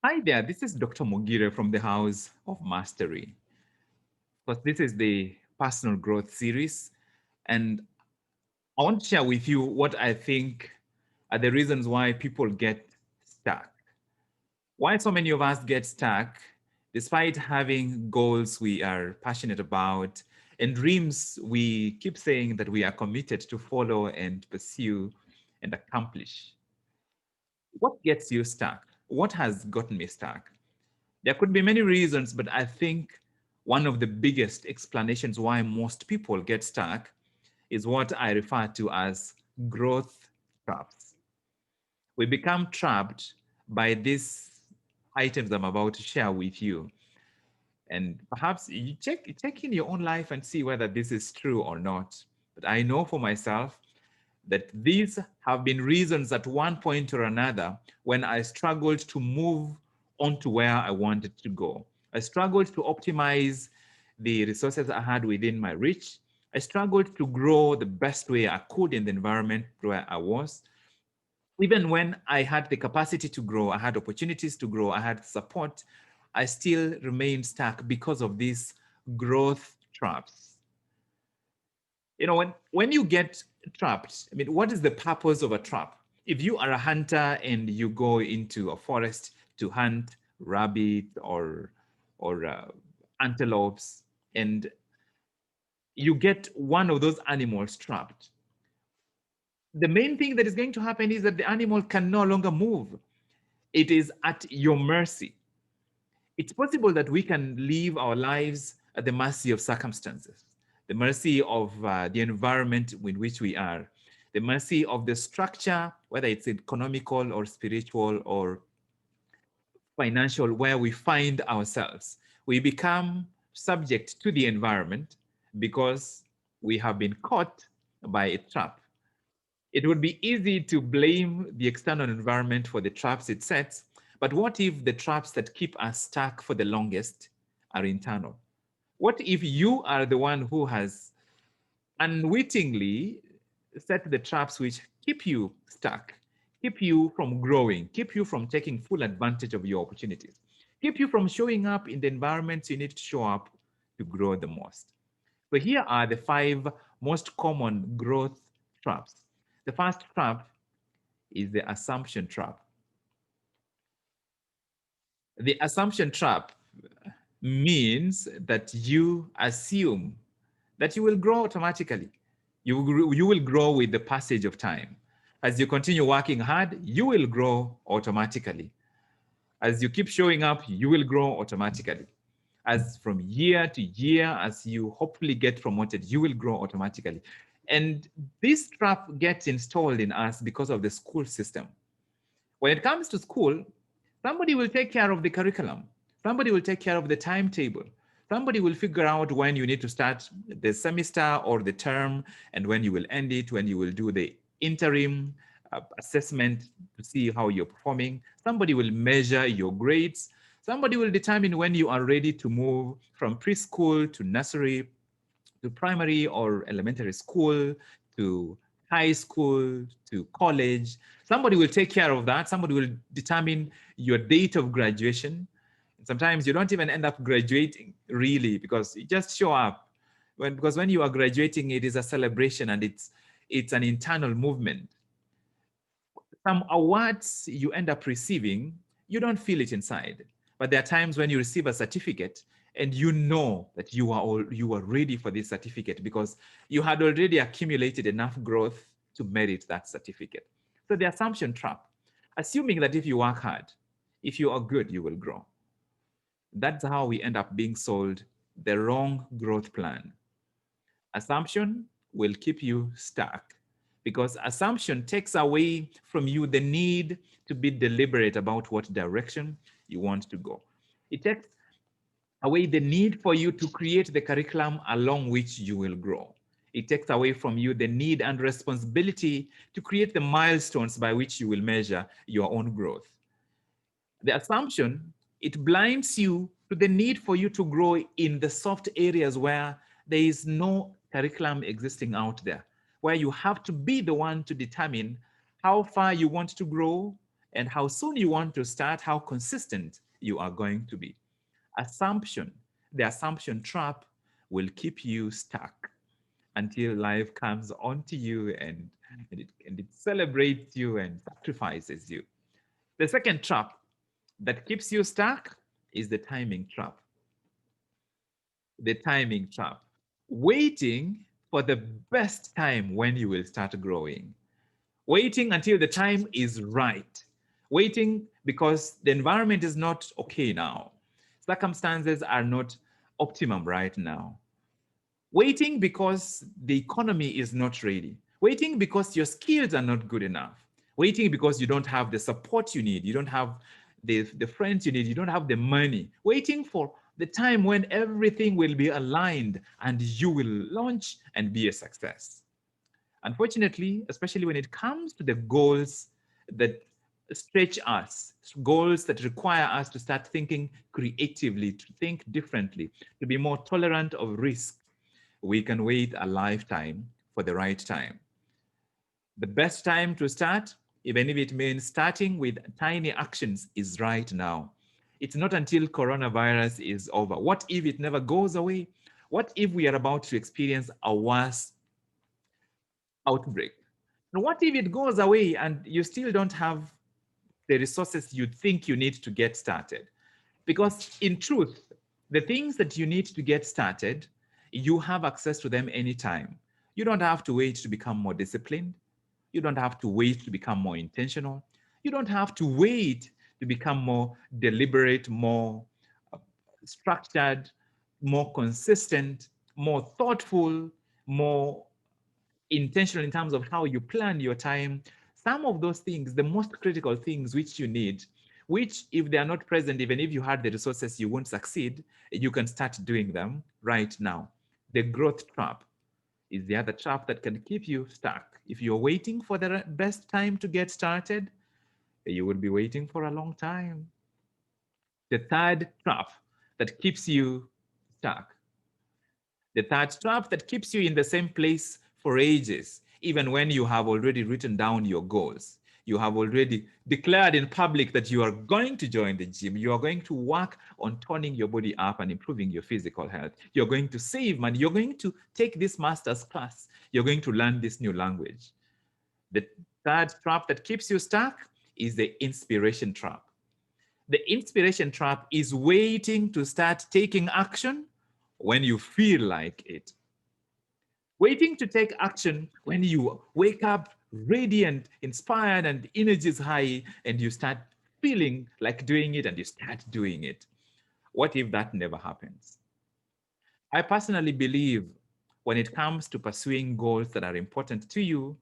Hi there, this is Dr. Mogire from the House of Mastery. But this is the personal growth series, and I want to share with you what I think are the reasons why people get stuck. Why so many of us get stuck despite having goals we are passionate about and dreams we keep saying that we are committed to follow and pursue and accomplish. What gets you stuck? What has gotten me stuck? There could be many reasons, but I think one of the biggest explanations why most people get stuck is what I refer to as growth traps. We become trapped by these items I'm about to share with you. And perhaps you check in your own life and see whether this is true or not. But I know for myself that these have been reasons at one point or another when I struggled to move on to where I wanted to go. I struggled to optimize the resources I had within my reach. I struggled to grow the best way I could in the environment where I was. Even when I had the capacity to grow, I had opportunities to grow, I had support, I still remained stuck because of these growth traps. You know, when you get trapped, I mean, what is the purpose of a trap? If you are a hunter and you go into a forest to hunt rabbit or antelopes, and you get one of those animals trapped, the main thing that is going to happen is that the animal can no longer move. It is at your mercy. It's possible that we can live our lives at the mercy of circumstances, the mercy of the environment in which we are, the mercy of the structure, whether it's economical or spiritual or financial, where we find ourselves. We become subject to the environment because we have been caught by a trap. It would be easy to blame the external environment for the traps it sets, but what if the traps that keep us stuck for the longest are internal? What if you are the one who has unwittingly set the traps which keep you stuck, keep you from growing, keep you from taking full advantage of your opportunities, keep you from showing up in the environments you need to show up to grow the most? So here are the 5 most common growth traps. The first trap is the assumption trap. The assumption trap means that you assume that you will grow automatically. You will grow with the passage of time. As you continue working hard, you will grow automatically. As you keep showing up, you will grow automatically. As from year to year, as you hopefully get promoted, you will grow automatically. And this trap gets installed in us because of the school system. When it comes to school, somebody will take care of the curriculum. Somebody will take care of the timetable. Somebody will figure out when you need to start the semester or the term and when you will end it, when you will do the interim assessment to see how you're performing. Somebody will measure your grades. Somebody will determine when you are ready to move from preschool to nursery to primary or elementary school to high school to college. Somebody will take care of that. Somebody will determine your date of graduation. Sometimes you don't even end up graduating really because you just show up. Because when you are graduating, it is a celebration and it's an internal movement. Some awards you end up receiving, you don't feel it inside. But there are times when you receive a certificate and you know that you are ready for this certificate because you had already accumulated enough growth to merit that certificate. So the assumption trap, assuming that if you work hard, if you are good, you will grow. That's how we end up being sold the wrong growth plan. Assumption will keep you stuck because assumption takes away from you the need to be deliberate about what direction you want to go. It takes away the need for you to create the curriculum along which you will grow. It takes away from you the need and responsibility to create the milestones by which you will measure your own growth. The assumption, it blinds you to the need for you to grow in the soft areas where there is no curriculum existing out there, where you have to be the one to determine how far you want to grow and how soon you want to start, how consistent you are going to be. Assumption, the assumption trap will keep you stuck until life comes onto you and it celebrates you and sacrifices you. The second trap that keeps you stuck is the timing trap. The timing trap. Waiting for the best time when you will start growing. Waiting until the time is right. Waiting because the environment is not okay now. Circumstances are not optimum right now. Waiting because the economy is not ready. Waiting because your skills are not good enough. Waiting because you don't have the support you need. You don't have the friends you need. You don't have the money. Waiting for the time when everything will be aligned and you will launch and be a success. Unfortunately, especially when it comes to the goals that stretch us, goals that require us to start thinking creatively, to think differently, to be more tolerant of risk, we can wait a lifetime for the right time. The best time to start, even if it means starting with tiny actions, is right now. It's not until coronavirus is over. What if it never goes away? What if we are about to experience a worse outbreak? And what if it goes away and you still don't have the resources you think you need to get started? Because in truth, the things that you need to get started, you have access to them anytime. You don't have to wait to become more disciplined. You don't have to wait to become more intentional. You don't have to wait to become more deliberate, more uh, structured, more consistent, more thoughtful, more intentional in terms of how you plan your time. Some of those things, the most critical things which you need, which if they are not present, even if you had the resources, you won't succeed, you can start doing them right now. The growth trap is the other trap that can keep you stuck. If you're waiting for the best time to get started, you will be waiting for a long time. The third trap that keeps you stuck, the third trap that keeps you in the same place for ages, even when you have already written down your goals. You have already declared in public that you are going to join the gym. You are going to work on toning your body up and improving your physical health. You're going to save money. You're going to take this master's class. You're going to learn this new language. The third trap that keeps you stuck is the inspiration trap. The inspiration trap is waiting to start taking action when you feel like it. Waiting to take action when you wake up radiant, inspired, and energy is high, and you start feeling like doing it and you start doing it. What if that never happens? I personally believe when it comes to pursuing goals that are important to you,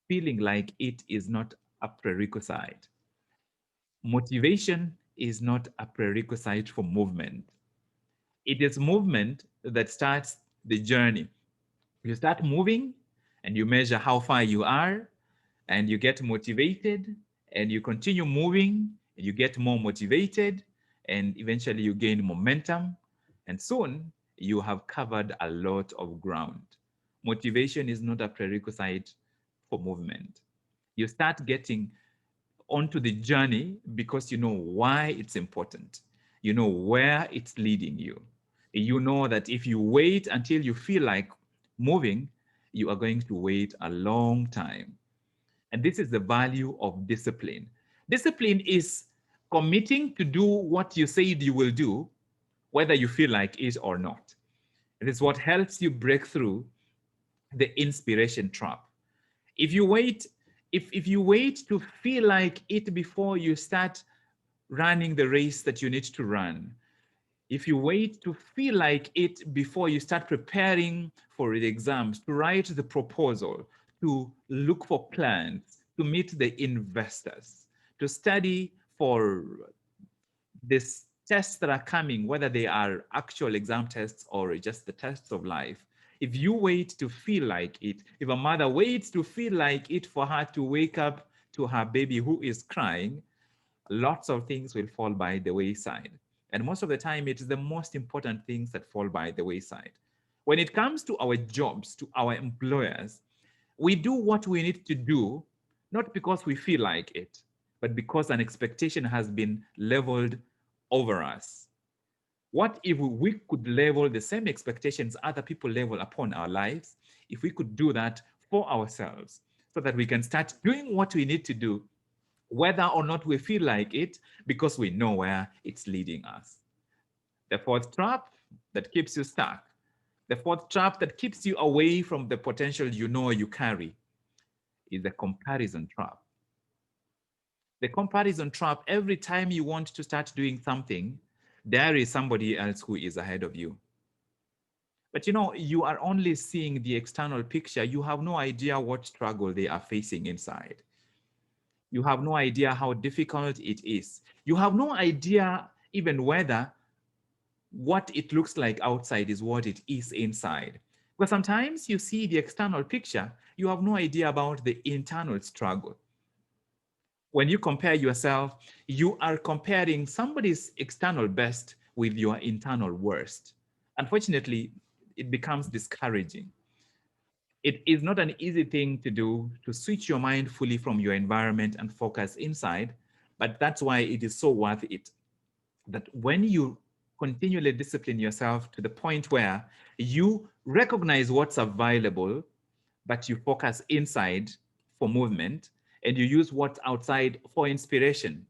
feeling like it is not a prerequisite. Motivation is not a prerequisite for movement. It is movement that starts the journey. You start moving and you measure how far you are and you get motivated and you continue moving and you get more motivated and eventually you gain momentum and soon you have covered a lot of ground. Motivation is not a prerequisite for movement. You start getting onto the journey because you know why it's important. You know where it's leading you. You know that if you wait until you feel like moving, you are going to wait a long time. And this is the value of discipline. Discipline is committing to do what you said you will do, whether you feel like it or not. It is what helps you break through the inspiration trap. If you wait, if you wait to feel like it before you start running the race that you need to run, if you wait to feel like it before you start preparing for the exams, to write the proposal, to look for clients, to meet the investors, to study for these tests that are coming, whether they are actual exam tests or just the tests of life, if you wait to feel like it, if a mother waits to feel like it for her to wake up to her baby who is crying, lots of things will fall by the wayside. And most of the time, it is the most important things that fall by the wayside. When it comes to our jobs, to our employers, we do what we need to do, not because we feel like it, but because an expectation has been leveled over us. What if we could level the same expectations other people level upon our lives? If we could do that for ourselves so that we can start doing what we need to do, whether or not we feel like it, because we know where it's leading us. The fourth trap that keeps you stuck, the fourth trap that keeps you away from the potential you know you carry, is the comparison trap. The comparison trap, every time you want to start doing something, there is somebody else who is ahead of you. But you know, you are only seeing the external picture. You have no idea what struggle they are facing inside. You have no idea how difficult it is. You have no idea even whether what it looks like outside is what it is inside. Because sometimes you see the external picture, you have no idea about the internal struggle. When you compare yourself, you are comparing somebody's external best with your internal worst. Unfortunately, it becomes discouraging. It is not an easy thing to do to switch your mind fully from your environment and focus inside, but that's why it is so worth it. That when you continually discipline yourself to the point where you recognize what's available, but you focus inside for movement and you use what's outside for inspiration,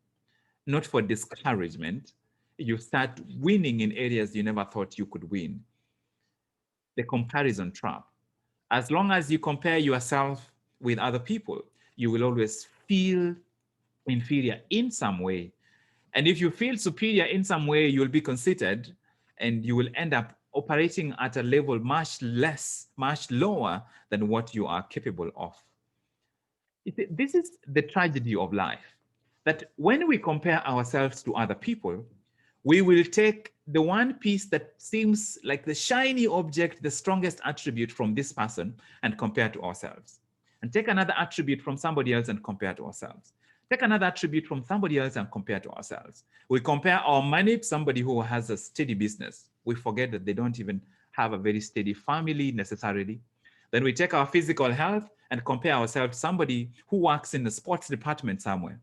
not for discouragement, you start winning in areas you never thought you could win. The comparison trap. As long as you compare yourself with other people, you will always feel inferior in some way. And if you feel superior in some way, you'll be conceited and you will end up operating at a level much less, much lower than what you are capable of. This is the tragedy of life, that when we compare ourselves to other people, we will take the one piece that seems like the shiny object, the strongest attribute from this person, and compare to ourselves. And take another attribute from somebody else and compare to ourselves. Take another attribute from somebody else and compare to ourselves. We compare our money to somebody who has a steady business. We forget that they don't even have a very steady family necessarily. Then we take our physical health and compare ourselves to somebody who works in the sports department somewhere.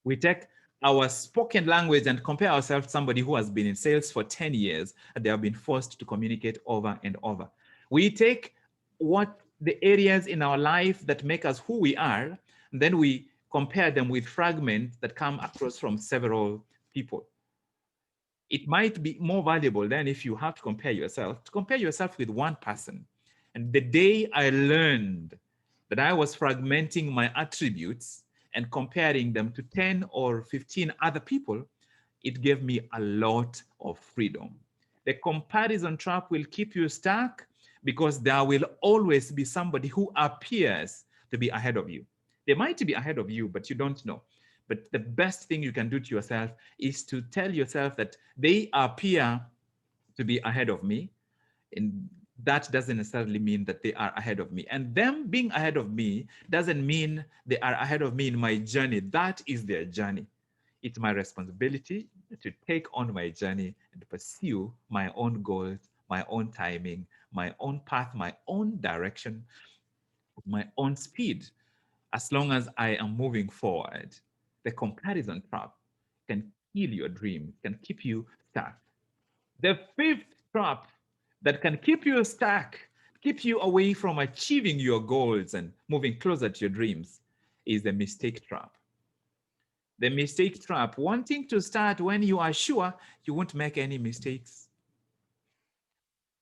We take our spoken language and compare ourselves to somebody who has been in sales for 10 years and they have been forced to communicate over and over. We take what the areas in our life that make us who we are, and then we compare them with fragments that come across from several people. It might be more valuable than if you have to compare yourself with one person. And the day I learned that I was fragmenting my attributes and comparing them to 10 or 15 other people, it gave me a lot of freedom. The comparison trap will keep you stuck because there will always be somebody who appears to be ahead of you. They might be ahead of you, but you don't know. But the best thing you can do to yourself is to tell yourself that they appear to be ahead of me. And that doesn't necessarily mean that they are ahead of me. And them being ahead of me doesn't mean they are ahead of me in my journey. That is their journey. It's my responsibility to take on my journey and pursue my own goals, my own timing, my own path, my own direction, my own speed. As long as I am moving forward, the comparison trap can kill your dream, can keep you stuck. The fifth trap that can keep you stuck, keep you away from achieving your goals and moving closer to your dreams is the mistake trap. The mistake trap, wanting to start when you are sure you won't make any mistakes.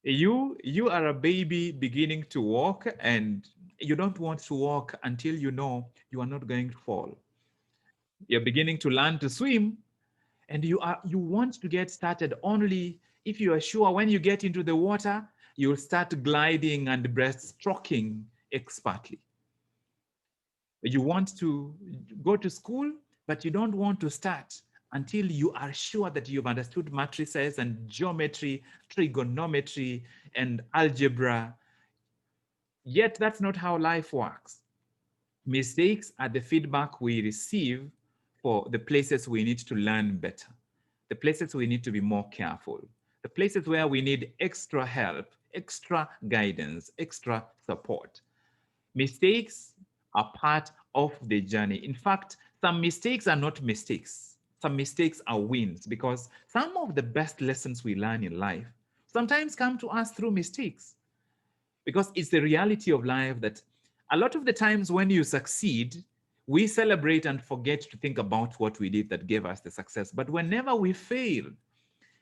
You are a baby beginning to walk and you don't want to walk until you know you are not going to fall. You're beginning to learn to swim and you want to get started only if you are sure when you get into the water, you'll start gliding and breaststroking expertly. You want to go to school, but you don't want to start until you are sure that you've understood matrices and geometry, trigonometry, and algebra. Yet that's not how life works. Mistakes are the feedback we receive for the places we need to learn better, the places we need to be more careful, the places where we need extra help, extra guidance, extra support. Mistakes are part of the journey. In fact, Some mistakes are not mistakes. Some mistakes are wins, because some of the best lessons we learn in life sometimes come to us through mistakes, because it's the reality of life that a lot of the times when you succeed, we celebrate and forget to think about what we did that gave us the success. But whenever we fail,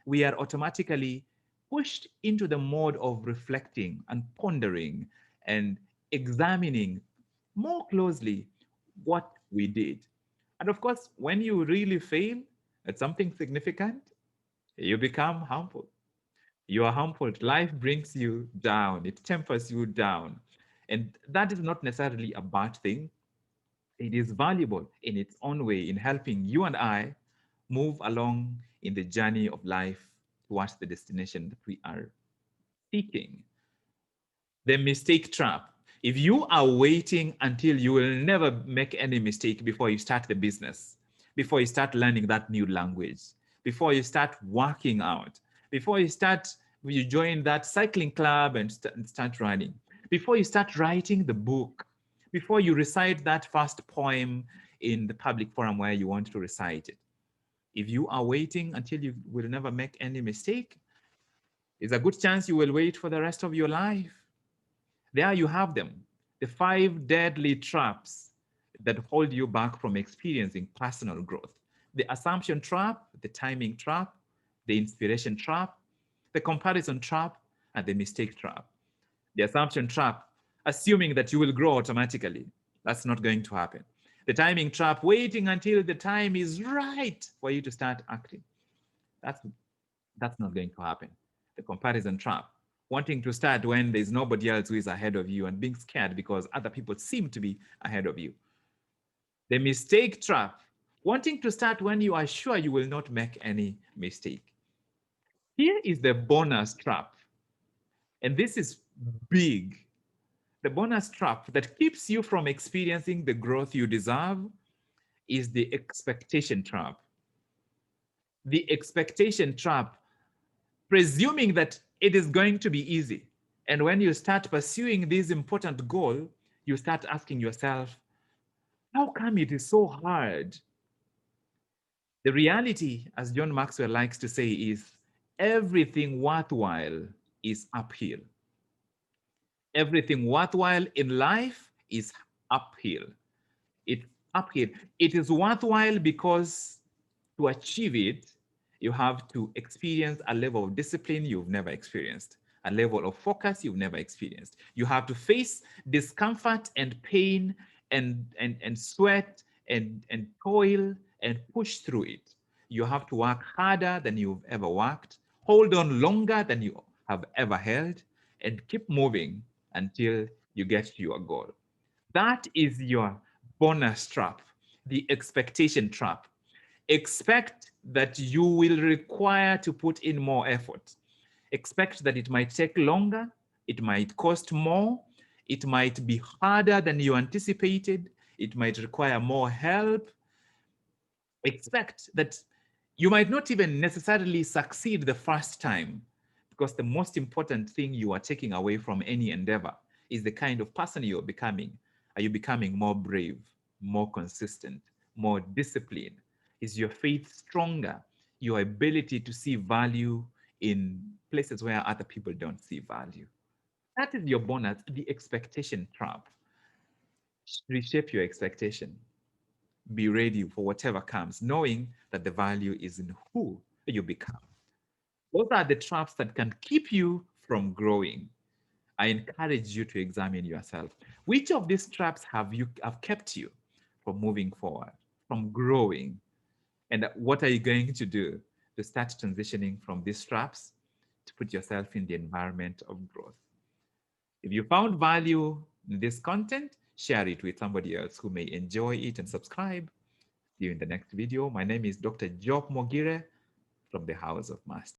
we are automatically pushed into the mode of reflecting and pondering and examining more closely what we did. And of course, when you really fail at something significant, you become humble. You are humbled. Life brings you down, it tempers you down. And that is not necessarily a bad thing. It is valuable in its own way in helping you and I move along in the journey of life towards the destination that we are seeking. The mistake trap. If you are waiting until you will never make any mistake before you start the business, before you start learning that new language, before you start working out, before you join that cycling club and start running, before you start writing the book, before you recite that first poem in the public forum where you want to recite it. If you are waiting until you will never make any mistake, there's a good chance you will wait for the rest of your life. There you have them, the 5 deadly traps that hold you back from experiencing personal growth. The assumption trap, the timing trap, the inspiration trap, the comparison trap, and the mistake trap. The assumption trap, assuming that you will grow automatically. That's not going to happen. The timing trap, waiting until the time is right for you to start acting. That's, that's not going to happen. The comparison trap, wanting to start when there's nobody else who is ahead of you and being scared because other people seem to be ahead of you. The mistake trap, wanting to start when you are sure you will not make any mistake. Here is the bonus trap, and this is big. The bonus trap that keeps you from experiencing the growth you deserve is the expectation trap. The expectation trap, presuming that it is going to be easy. And when you start pursuing this important goal, you start asking yourself, how come it is so hard? The reality, as John Maxwell likes to say, is everything worthwhile is uphill. Everything worthwhile in life is uphill. It's uphill. It is worthwhile because to achieve it, you have to experience a level of discipline you've never experienced, a level of focus you've never experienced. You have to face discomfort and pain and sweat and toil and push through it. You have to work harder than you've ever worked, hold on longer than you have ever held, and keep moving until you get to your goal. That is your bonus trap, the expectation trap. Expect that you will require to put in more effort. Expect that it might take longer, it might cost more, it might be harder than you anticipated, it might require more help. Expect that you might not even necessarily succeed the first time, because the most important thing you are taking away from any endeavor is the kind of person you're becoming. Are you becoming more brave, more consistent, more disciplined? Is your faith stronger? Your ability to see value in places where other people don't see value? That is your bonus, the expectation trap. Reshape your expectation. Be ready for whatever comes, knowing that the value is in who you become. Those are the traps that can keep you from growing. I encourage you to examine yourself. Which of these traps have kept you from moving forward, from growing? And what are you going to do to start transitioning from these traps to put yourself in the environment of growth? If you found value in this content, share it with somebody else who may enjoy it and subscribe. See you in the next video. My name is Dr. Job Mogire from the House of Master.